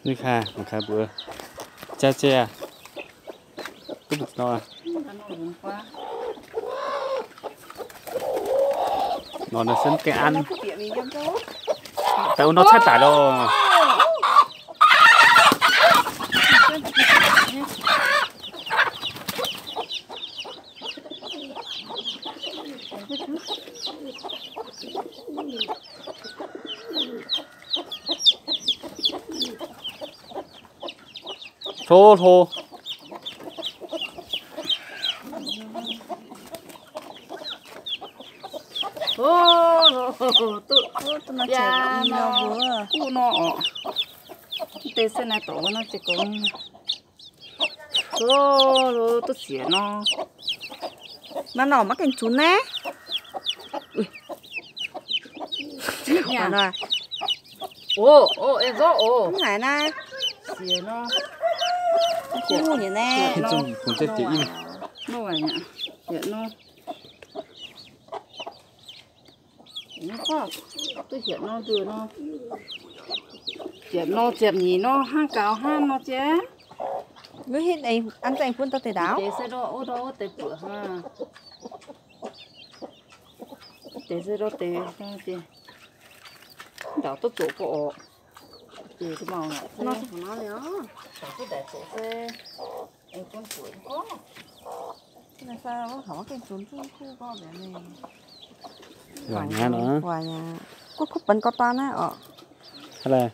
นี่ค่ะค่ะbữa cha cha cứ bực no nó sân cái ăn tao nó sát tải đâu thô thô tụi nó chạy đi nó vừa cu nó tê xe này tổ nó chỉ còn tôi xỉa nó nó mắc cái chú nè nhà rồi ô em rõ cái này nè xỉa nó cu như nè cái chung cũng chết tí nó vậy nhỉ xỉa nó có tôi xỉa nó từ nó chẹp nhỉ nó hang cào hang nó chế với hết đây ăn chay phun tao tê đáo để xe đó ô đó tê bữa ha để xe đó tê ra tê đảo tôi chỗ bộ tê cái màu này nó của nó nữa đảo tôi để chỗ xe em con tuổi có cái này sao nó không có cái trốn chung khu có vẻ này quả nhà nữa quả nhà có khúc bánh có tan á hay là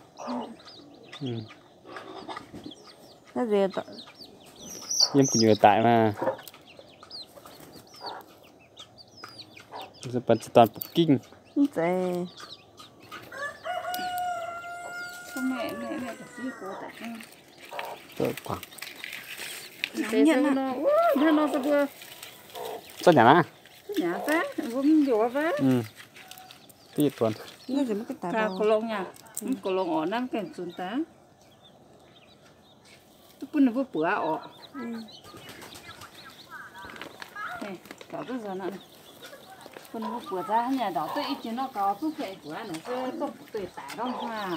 cái gì vậy em cũng nhiều tại mà giờ bận toàn phục kinh thế mẹ phải xí cố tại rồi khoảng để xe nó sẽ vừa sao nhỉ á nhà ra cũng nhiều ra tí tuần cái gì mất cái tài cả đâu cổ lông nha cổ lông ở năm cái xuống tá tôi bún nó vừa bữa ở này cả cái giờ nữa bún nó vừa bữa ra nhà đó tôi ít nó có chút cái bữa này tôi tôi tải đâu mà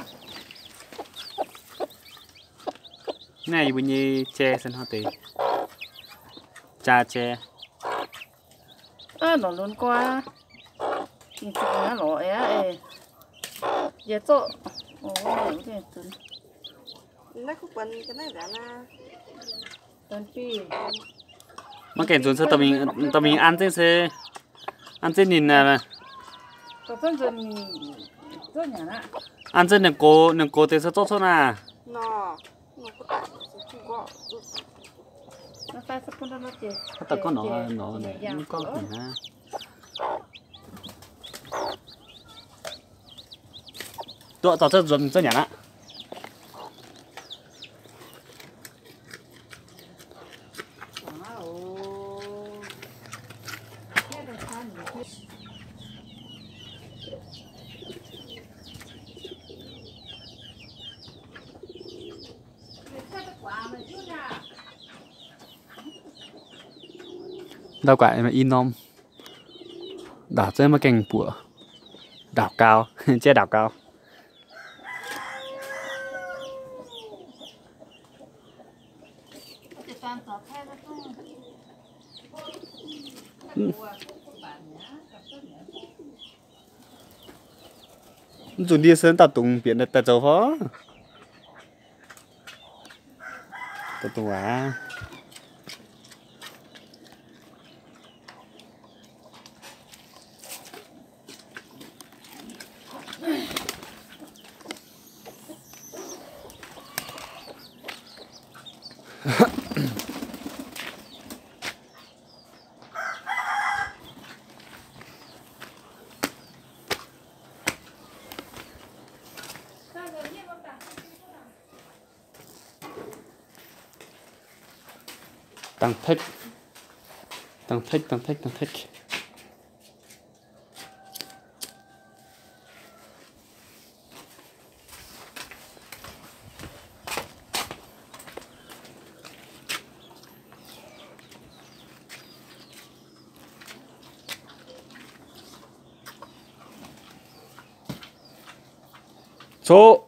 này bây giờ che sân hoa tì cha che nó luôn qua thì nó lỗi á giờ tôi hiểu thế tuần nó khúc bánh cái này đã là tuần phi mà kèn xuống sao tao mình ăn trên nhìn nè có phân dần rất nhả nè ăn trên đừng cố tới sao tốt thôi à nó có tại sẽ có nó phải sắp con nó chết tao có nó này nó có gì ha tụi tao chơi dần chơi nhả nè đào quại mà in nom đào chơi mà cành bùa đào cao che đào cao dùng đi sơn tạt tùng biển đất tạt dầu phó tạt tùng à tăng thích số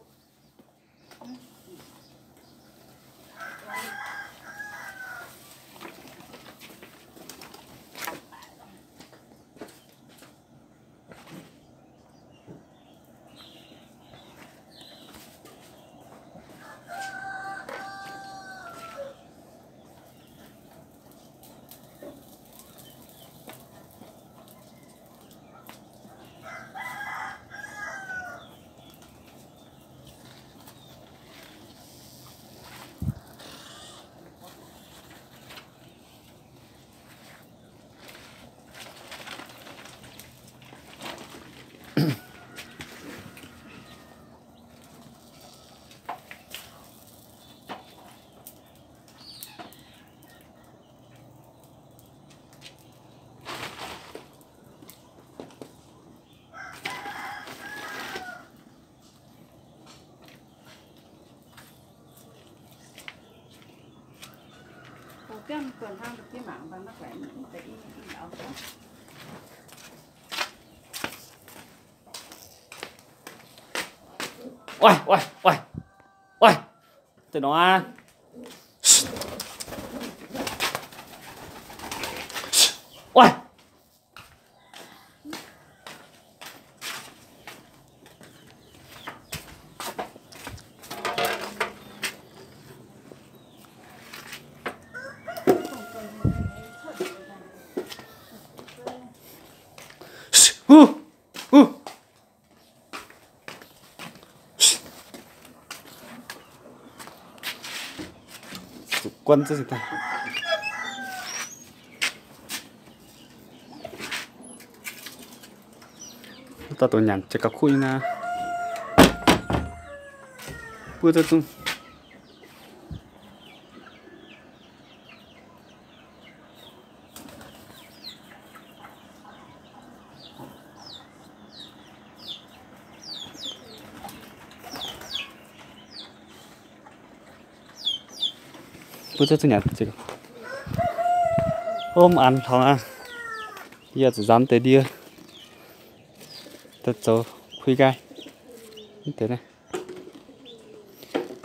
tiền tuần hàng được cái mảng và nó phải để đảo đó. Ôi ôi ôi ôi tụi nó à. Ôi quân chứ gì ta. Ta tổ nhàn cho các khu nha. Bữa tôi tung. Bữa tôi nhàn chứ. Ôm ăn thằng à. Giờ chỉ dám tới đi. Tất số khuy gai. Thế này.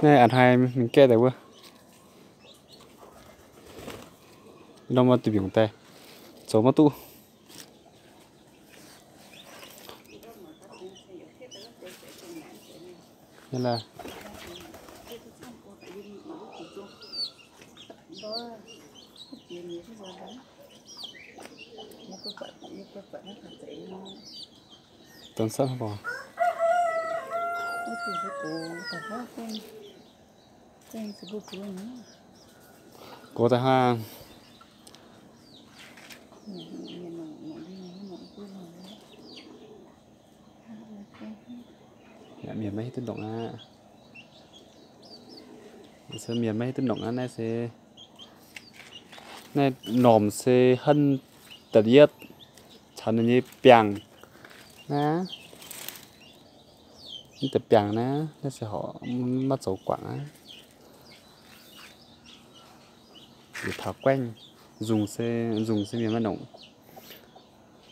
Này ăn hai mình kê được không? Nó mà tùy biển tay. Số mà tụ. Nên là tuần sau không bỏ. Cô ta ha. Dạ miền mấy tính động á. Sẽ miền mấy tính động á này sẽ này nòm sẽ hân tật yết chân như bèng ná như tập bèng ná nó sẽ họ mất dấu quảng á để thảo quanh dùng xe miền bắt động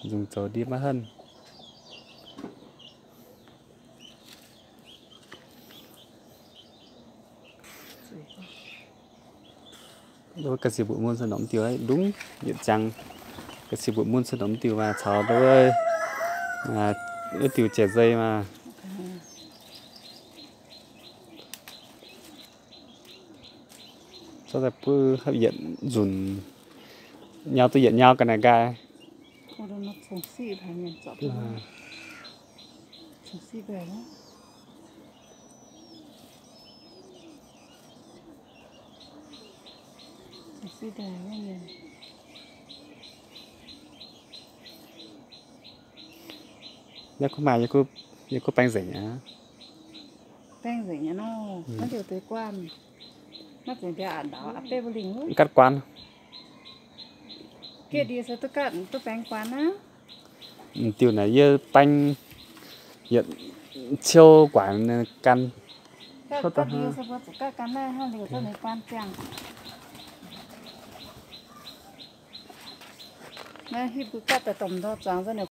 dùng dấu đi mất hơn đối cái gì bộ môn sẽ đóng tiêu ấy đúng nhận chăng cái gì bộ môn sẽ đóng tiêu mà cháu đối mà tiêu trẻ dây mà cho ra cứ hấp dẫn dùn nhau tôi dẫn nhau cái này gai Cô đó nó trồng xì phải mình chọn trồng xì về đó. Trồng xì về đó nhỉ. nếu có mà như có bánh rẻ nhá Bánh rẻ nhá nó điều tới quan nó chỉ để ăn đó áp bê bơ linh luôn cắt quan kia đi sao tôi cắt tôi bánh quán á tiêu này như bánh hiện chiêu quản căn cắt đi sao tôi cắt cán này ha điều tôi này quan chẳng này khi tôi cắt tại tầm đó trắng ra này